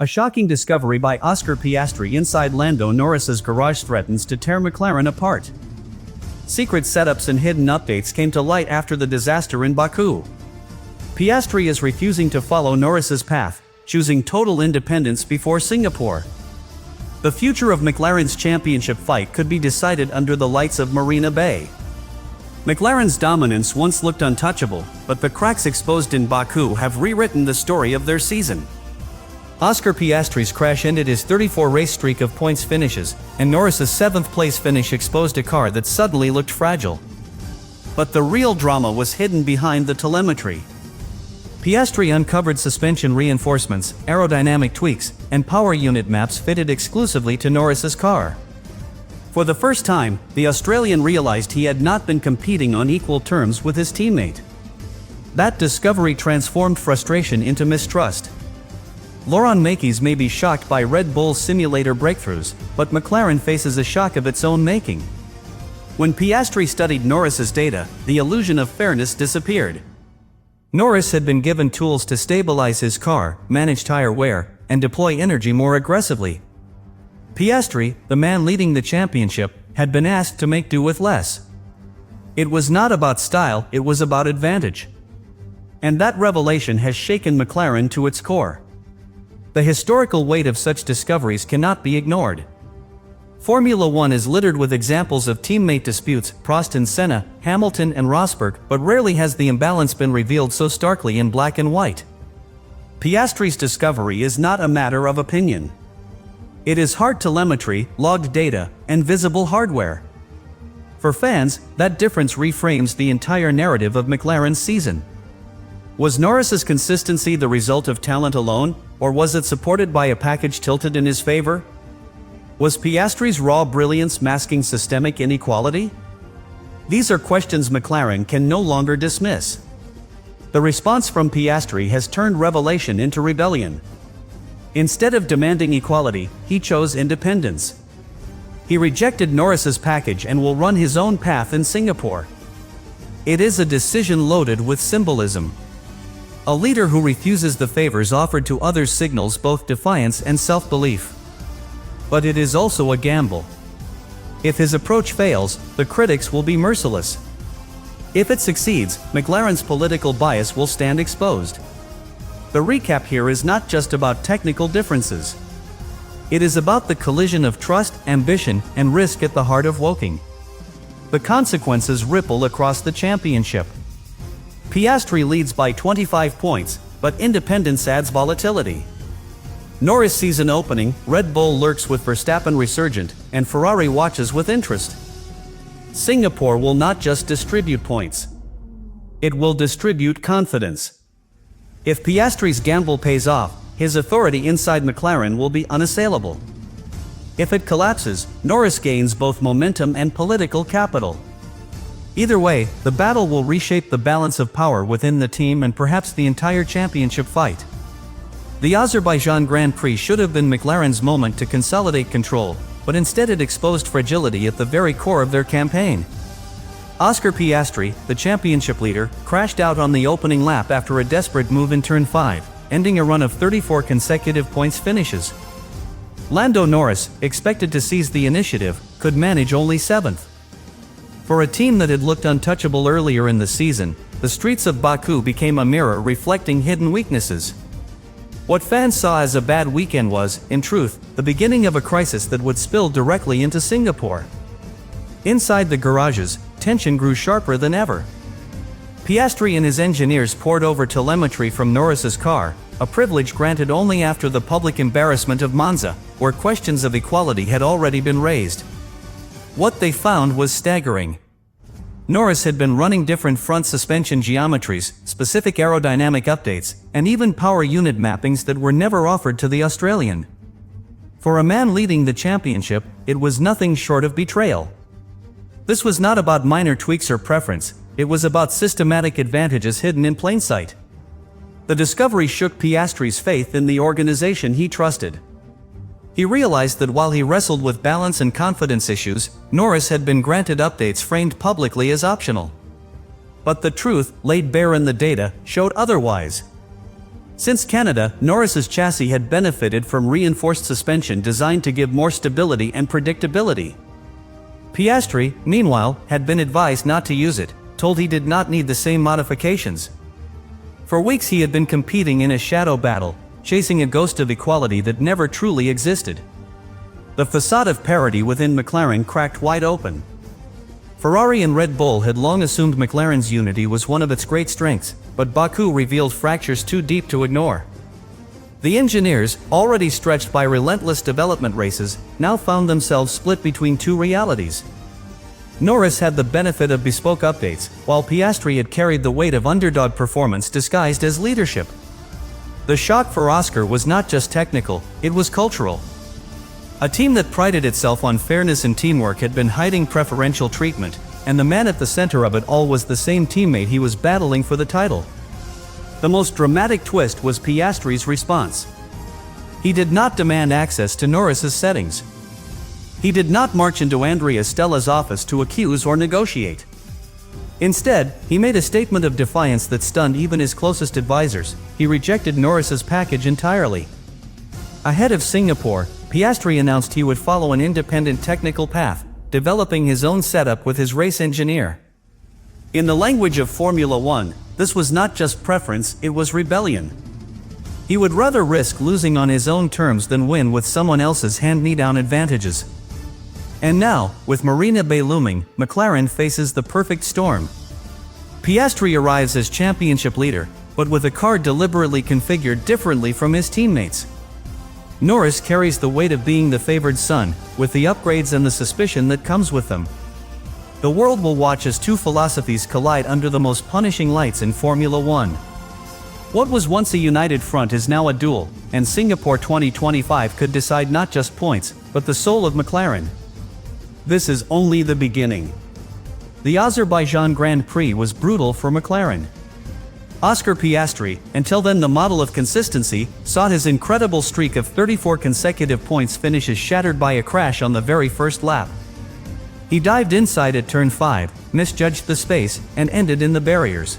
A shocking discovery by Oscar Piastri inside Lando Norris's garage threatens to tear McLaren apart. Secret setups and hidden updates came to light after the disaster in Baku. Piastri is refusing to follow Norris's path, choosing total independence before Singapore. The future of McLaren's championship fight could be decided under the lights of Marina Bay. McLaren's dominance once looked untouchable, but the cracks exposed in Baku have rewritten the story of their season. Oscar Piastri's crash ended his 34-race streak of points finishes, and Norris's 7th-place finish exposed a car that suddenly looked fragile. But the real drama was hidden behind the telemetry. Piastri uncovered suspension reinforcements, aerodynamic tweaks, and power unit maps fitted exclusively to Norris's car. For the first time, the Australian realized he had not been competing on equal terms with his teammate. That discovery transformed frustration into mistrust. Laurent Mekies may be shocked by Red Bull's simulator breakthroughs, but McLaren faces a shock of its own making. When Piastri studied Norris's data, the illusion of fairness disappeared. Norris had been given tools to stabilize his car, manage tire wear, and deploy energy more aggressively. Piastri, the man leading the championship, had been asked to make do with less. It was not about style, it was about advantage. And that revelation has shaken McLaren to its core. The historical weight of such discoveries cannot be ignored. Formula One is littered with examples of teammate disputes, Prost and Senna, Hamilton and Rosberg, but rarely has the imbalance been revealed so starkly in black and white. Piastri's discovery is not a matter of opinion. It is hard telemetry, logged data, and visible hardware. For fans, that difference reframes the entire narrative of McLaren's season. Was Norris's consistency the result of talent alone, or was it supported by a package tilted in his favor? Was Piastri's raw brilliance masking systemic inequality? These are questions McLaren can no longer dismiss. The response from Piastri has turned revelation into rebellion. Instead of demanding equality, he chose independence. He rejected Norris's package and will run his own path in Singapore. It is a decision loaded with symbolism. A leader who refuses the favors offered to others signals both defiance and self-belief. But it is also a gamble. If his approach fails, the critics will be merciless. If it succeeds, McLaren's political bias will stand exposed. The recap here is not just about technical differences. It is about the collision of trust, ambition, and risk at the heart of Woking. The consequences ripple across the championship. Piastri leads by 25 points, but independence adds volatility. Norris season opening, Red Bull lurks with Verstappen resurgent, and Ferrari watches with interest. Singapore will not just distribute points. It will distribute confidence. If Piastri's gamble pays off, his authority inside McLaren will be unassailable. If it collapses, Norris gains both momentum and political capital. Either way, the battle will reshape the balance of power within the team and perhaps the entire championship fight. The Azerbaijan Grand Prix should have been McLaren's moment to consolidate control, but instead it exposed fragility at the very core of their campaign. Oscar Piastri, the championship leader, crashed out on the opening lap after a desperate move in Turn 5, ending a run of 34 consecutive points finishes. Lando Norris, expected to seize the initiative, could manage only 7th. For a team that had looked untouchable earlier in the season, the streets of Baku became a mirror reflecting hidden weaknesses. What fans saw as a bad weekend was, in truth, the beginning of a crisis that would spill directly into Singapore. Inside the garages, tension grew sharper than ever. Piastri and his engineers pored over telemetry from Norris's car, a privilege granted only after the public embarrassment of Monza, where questions of equality had already been raised. What they found was staggering. Norris had been running different front suspension geometries, specific aerodynamic updates, and even power unit mappings that were never offered to the Australian. For a man leading the championship, it was nothing short of betrayal. This was not about minor tweaks or preference, it was about systematic advantages hidden in plain sight. The discovery shook Piastri's faith in the organization he trusted. He realized that while he wrestled with balance and confidence issues, Norris had been granted updates framed publicly as optional. But the truth, laid bare in the data, showed otherwise. Since Canada, Norris's chassis had benefited from reinforced suspension designed to give more stability and predictability. Piastri, meanwhile, had been advised not to use it, told he did not need the same modifications. For weeks he had been competing in a shadow battle, chasing a ghost of equality that never truly existed. The facade of parity within McLaren cracked wide open. Ferrari and Red Bull had long assumed McLaren's unity was one of its great strengths, but Baku revealed fractures too deep to ignore. The engineers, already stretched by relentless development races, now found themselves split between two realities. Norris had the benefit of bespoke updates, while Piastri had carried the weight of underdog performance disguised as leadership. The shock for Oscar was not just technical, it was cultural. A team that prided itself on fairness and teamwork had been hiding preferential treatment, and the man at the center of it all was the same teammate he was battling for the title. The most dramatic twist was Piastri's response. He did not demand access to Norris's settings. He did not march into Andrea Stella's office to accuse or negotiate. Instead, he made a statement of defiance that stunned even his closest advisors. He rejected Norris's package entirely. Ahead of Singapore, Piastri announced he would follow an independent technical path, developing his own setup with his race engineer. In the language of Formula One, this was not just preference, it was rebellion. He would rather risk losing on his own terms than win with someone else's hand-me-down advantages. And now, with Marina Bay looming, McLaren faces the perfect storm. Piastri arrives as championship leader, but with a car deliberately configured differently from his teammates. Norris carries the weight of being the favored son, with the upgrades and the suspicion that comes with them. The world will watch as two philosophies collide under the most punishing lights in Formula One. What was once a united front is now a duel, and Singapore 2025 could decide not just points, but the soul of McLaren. This is only the beginning. The Azerbaijan Grand Prix was brutal for McLaren. Oscar Piastri, until then the model of consistency, saw his incredible streak of 34 consecutive points finishes shattered by a crash on the very first lap. He dived inside at turn 5, misjudged the space, and ended in the barriers.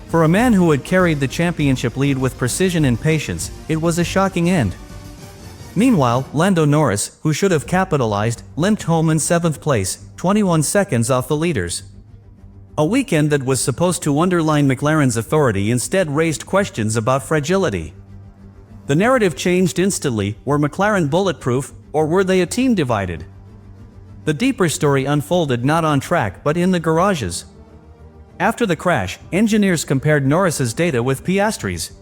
For a man who had carried the championship lead with precision and patience, it was a shocking end. Meanwhile, Lando Norris, who should have capitalized, limped home in 7th place, 21 seconds off the leaders. A weekend that was supposed to underline McLaren's authority instead raised questions about fragility. The narrative changed instantly. Were McLaren bulletproof, or were they a team divided? The deeper story unfolded not on track but in the garages. After the crash, engineers compared Norris's data with Piastri's.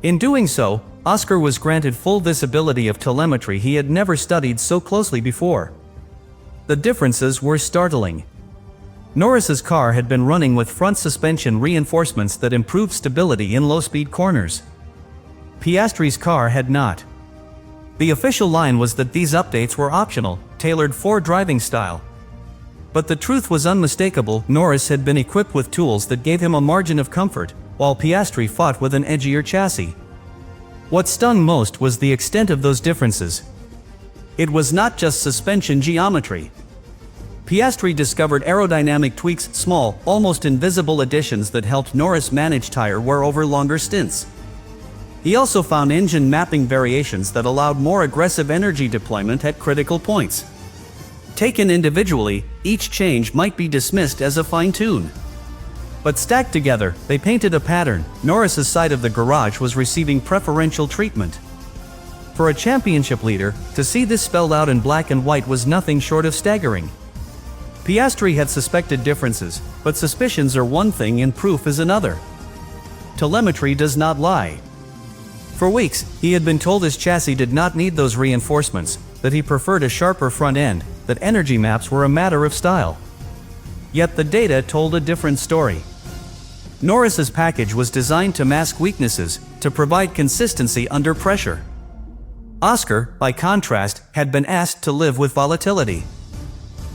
In doing so, Oscar was granted full visibility of telemetry he had never studied so closely before. The differences were startling. Norris's car had been running with front suspension reinforcements that improved stability in low-speed corners. Piastri's car had not. The official line was that these updates were optional, tailored for driving style. But the truth was unmistakable. Norris had been equipped with tools that gave him a margin of comfort, while Piastri fought with an edgier chassis. What stung most was the extent of those differences. It was not just suspension geometry. Piastri discovered aerodynamic tweaks, small, almost invisible additions that helped Norris manage tire wear over longer stints. He also found engine mapping variations that allowed more aggressive energy deployment at critical points. Taken individually, each change might be dismissed as a fine-tune. But stacked together, they painted a pattern. Norris's side of the garage was receiving preferential treatment. For a championship leader, to see this spelled out in black and white was nothing short of staggering. Piastri had suspected differences, but suspicions are one thing and proof is another. Telemetry does not lie. For weeks, he had been told his chassis did not need those reinforcements, that he preferred a sharper front end, that energy maps were a matter of style. Yet the data told a different story. Norris's package was designed to mask weaknesses, to provide consistency under pressure. Oscar, by contrast, had been asked to live with volatility.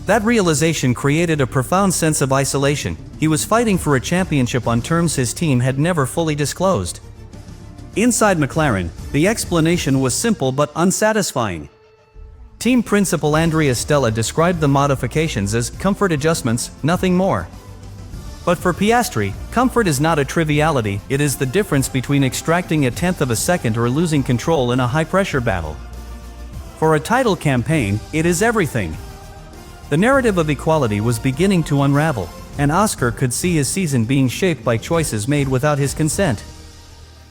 That realization created a profound sense of isolation. He was fighting for a championship on terms his team had never fully disclosed. Inside McLaren, the explanation was simple but unsatisfying. Team principal Andrea Stella described the modifications as comfort adjustments, nothing more. But for Piastri, comfort is not a triviality, it is the difference between extracting a tenth of a second or losing control in a high-pressure battle. For a title campaign, it is everything. The narrative of equality was beginning to unravel, and Oscar could see his season being shaped by choices made without his consent.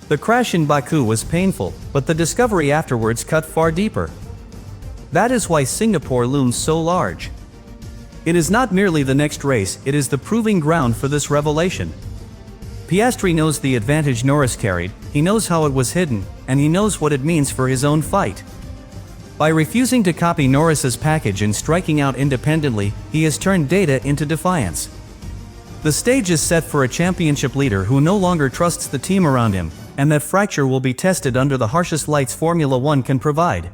The crash in Baku was painful, but the discovery afterwards cut far deeper. That is why Singapore looms so large. It is not merely the next race, it is the proving ground for this revelation. Piastri knows the advantage Norris carried, he knows how it was hidden, and he knows what it means for his own fight. By refusing to copy Norris's package and striking out independently, he has turned data into defiance. The stage is set for a championship leader who no longer trusts the team around him, and that fracture will be tested under the harshest lights Formula One can provide.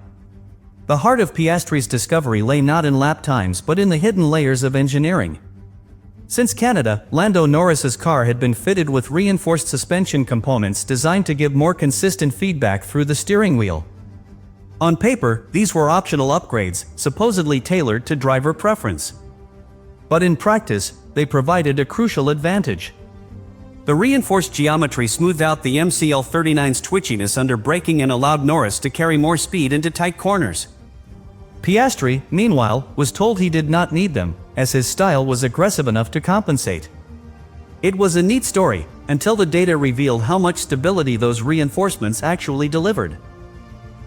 The heart of Piastri's discovery lay not in lap times but in the hidden layers of engineering. Since Canada, Lando Norris's car had been fitted with reinforced suspension components designed to give more consistent feedback through the steering wheel. On paper, these were optional upgrades, supposedly tailored to driver preference. But in practice, they provided a crucial advantage. The reinforced geometry smoothed out the MCL39's twitchiness under braking and allowed Norris to carry more speed into tight corners. Piastri, meanwhile, was told he did not need them, as his style was aggressive enough to compensate. It was a neat story, until the data revealed how much stability those reinforcements actually delivered.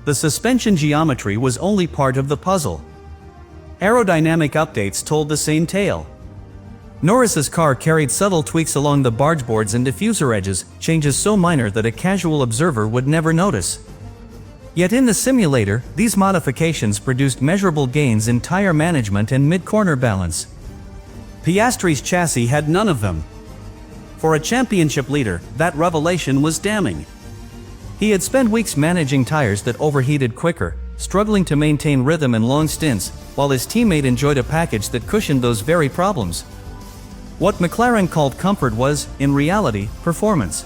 The suspension geometry was only part of the puzzle. Aerodynamic updates told the same tale. Norris's car carried subtle tweaks along the barge boards and diffuser edges, changes so minor that a casual observer would never notice. Yet in the simulator, these modifications produced measurable gains in tire management and mid-corner balance. Piastri's chassis had none of them. For a championship leader, that revelation was damning. He had spent weeks managing tires that overheated quicker, struggling to maintain rhythm in long stints, while his teammate enjoyed a package that cushioned those very problems. What McLaren called comfort was, in reality, performance.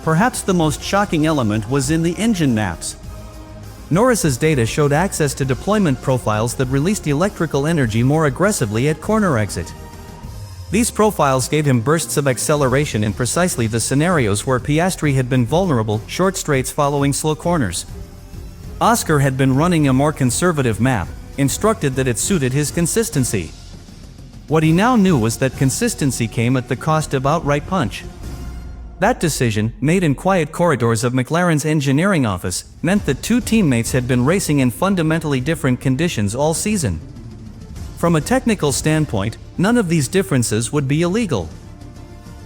Perhaps the most shocking element was in the engine maps. Norris's data showed access to deployment profiles that released electrical energy more aggressively at corner exit. These profiles gave him bursts of acceleration in precisely the scenarios where Piastri had been vulnerable, short straights following slow corners. Oscar had been running a more conservative map, instructed that it suited his consistency. What he now knew was that consistency came at the cost of outright punch. That decision, made in quiet corridors of McLaren's engineering office, meant that two teammates had been racing in fundamentally different conditions all season. From a technical standpoint, none of these differences would be illegal.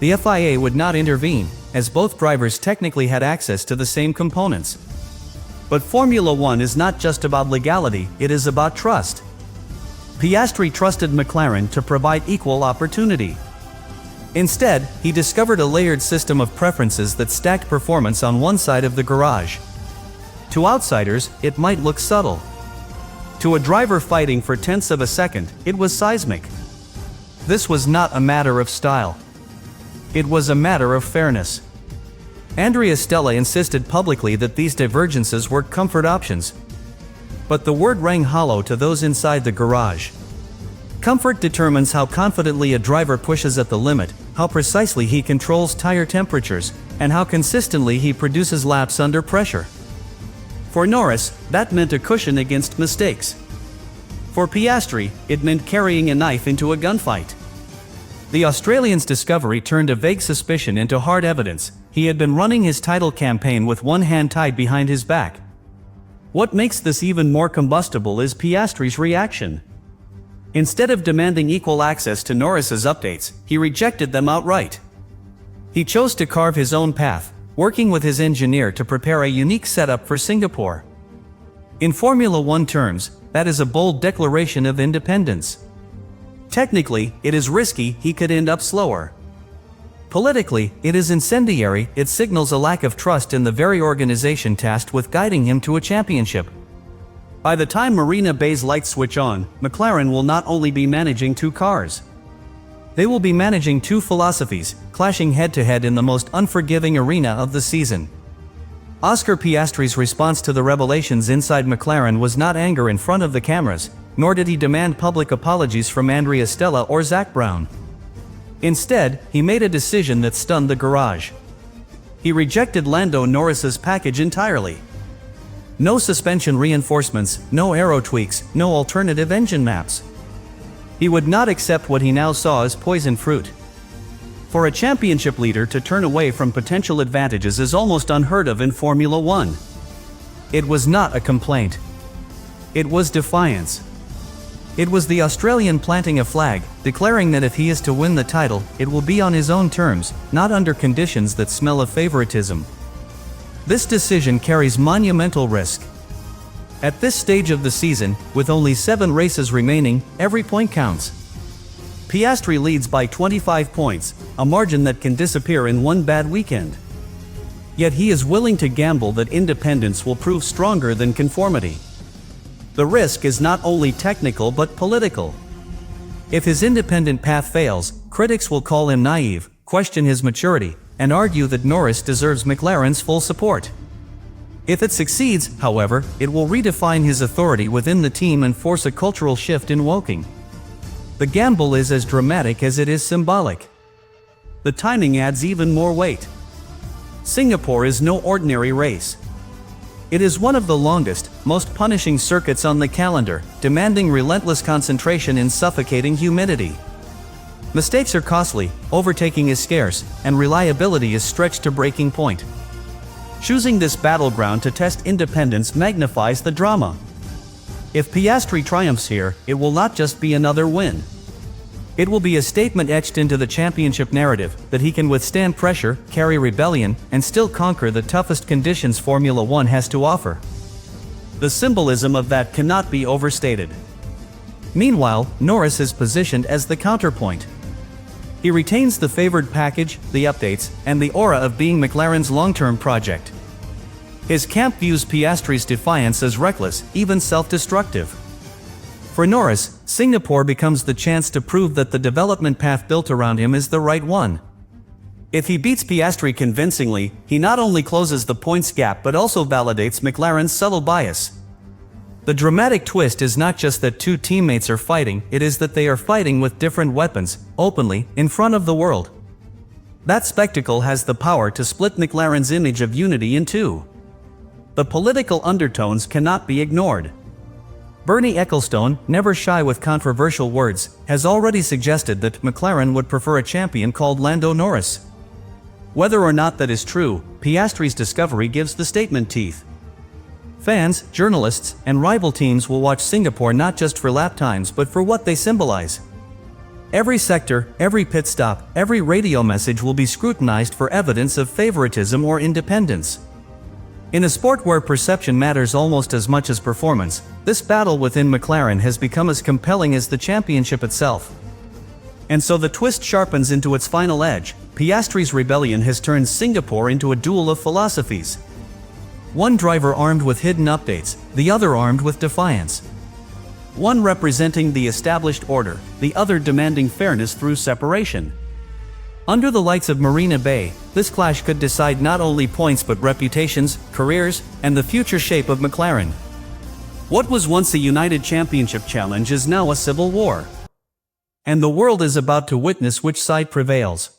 The FIA would not intervene, as both drivers technically had access to the same components. But Formula One is not just about legality, it is about trust. Piastri trusted McLaren to provide equal opportunity. Instead, he discovered a layered system of preferences that stacked performance on one side of the garage. To outsiders, it might look subtle. To a driver fighting for tenths of a second, it was seismic. This was not a matter of style. It was a matter of fairness. Andrea Stella insisted publicly that these divergences were comfort options. But the word rang hollow to those inside the garage. Comfort determines how confidently a driver pushes at the limit, how precisely he controls tire temperatures, and how consistently he produces laps under pressure. For Norris, that meant a cushion against mistakes. For Piastri, it meant carrying a knife into a gunfight. The Australian's discovery turned a vague suspicion into hard evidence. He had been running his title campaign with one hand tied behind his back. What makes this even more combustible is Piastri's reaction. Instead of demanding equal access to Norris's updates, he rejected them outright. He chose to carve his own path, working with his engineer to prepare a unique setup for Singapore. In Formula One terms, that is a bold declaration of independence. Technically, it is risky, he could end up slower. Politically, it is incendiary, it signals a lack of trust in the very organization tasked with guiding him to a championship. By the time Marina Bay's lights switch on, McLaren will not only be managing two cars. They will be managing two philosophies, clashing head-to-head in the most unforgiving arena of the season. Oscar Piastri's response to the revelations inside McLaren was not anger in front of the cameras, nor did he demand public apologies from Andrea Stella or Zak Brown. Instead, he made a decision that stunned the garage. He rejected Lando Norris's package entirely. No suspension reinforcements, no aero tweaks, no alternative engine maps. He would not accept what he now saw as poison fruit. For a championship leader to turn away from potential advantages is almost unheard of in Formula One. It was not a complaint. It was defiance. It was the Australian planting a flag, declaring that if he is to win the title, it will be on his own terms, not under conditions that smell of favoritism. This decision carries monumental risk. At this stage of the season, with only 7 races remaining, every point counts. Piastri leads by 25 points, a margin that can disappear in one bad weekend. Yet he is willing to gamble that independence will prove stronger than conformity. The risk is not only technical but political. If his independent path fails, critics will call him naive, question his maturity, and argue that Norris deserves McLaren's full support. If it succeeds, however, it will redefine his authority within the team and force a cultural shift in Woking. The gamble is as dramatic as it is symbolic. The timing adds even more weight. Singapore is no ordinary race. It is one of the longest, most punishing circuits on the calendar, demanding relentless concentration in suffocating humidity. Mistakes are costly, overtaking is scarce, and reliability is stretched to breaking point. Choosing this battleground to test independence magnifies the drama. If Piastri triumphs here, it will not just be another win. It will be a statement etched into the championship narrative that he can withstand pressure, carry rebellion, and still conquer the toughest conditions Formula One has to offer. The symbolism of that cannot be overstated. Meanwhile, Norris is positioned as the counterpoint. He retains the favored package, the updates, and the aura of being McLaren's long-term project. His camp views Piastri's defiance as reckless, even self-destructive. For Norris, Singapore becomes the chance to prove that the development path built around him is the right one. If he beats Piastri convincingly, he not only closes the points gap but also validates McLaren's subtle bias. The dramatic twist is not just that two teammates are fighting, it is that they are fighting with different weapons, openly, in front of the world. That spectacle has the power to split McLaren's image of unity in two. The political undertones cannot be ignored. Bernie Ecclestone, never shy with controversial words, has already suggested that McLaren would prefer a champion called Lando Norris. Whether or not that is true, Piastri's discovery gives the statement teeth. Fans, journalists, and rival teams will watch Singapore not just for lap times but for what they symbolize. Every sector, every pit stop, every radio message will be scrutinized for evidence of favoritism or independence. In a sport where perception matters almost as much as performance, this battle within McLaren has become as compelling as the championship itself. And so the twist sharpens into its final edge. Piastri's rebellion has turned Singapore into a duel of philosophies. One driver armed with hidden updates, the other armed with defiance. One representing the established order, the other demanding fairness through separation. Under the lights of Marina Bay, this clash could decide not only points but reputations, careers, and the future shape of McLaren. What was once a united championship challenge is now a civil war. And the world is about to witness which side prevails.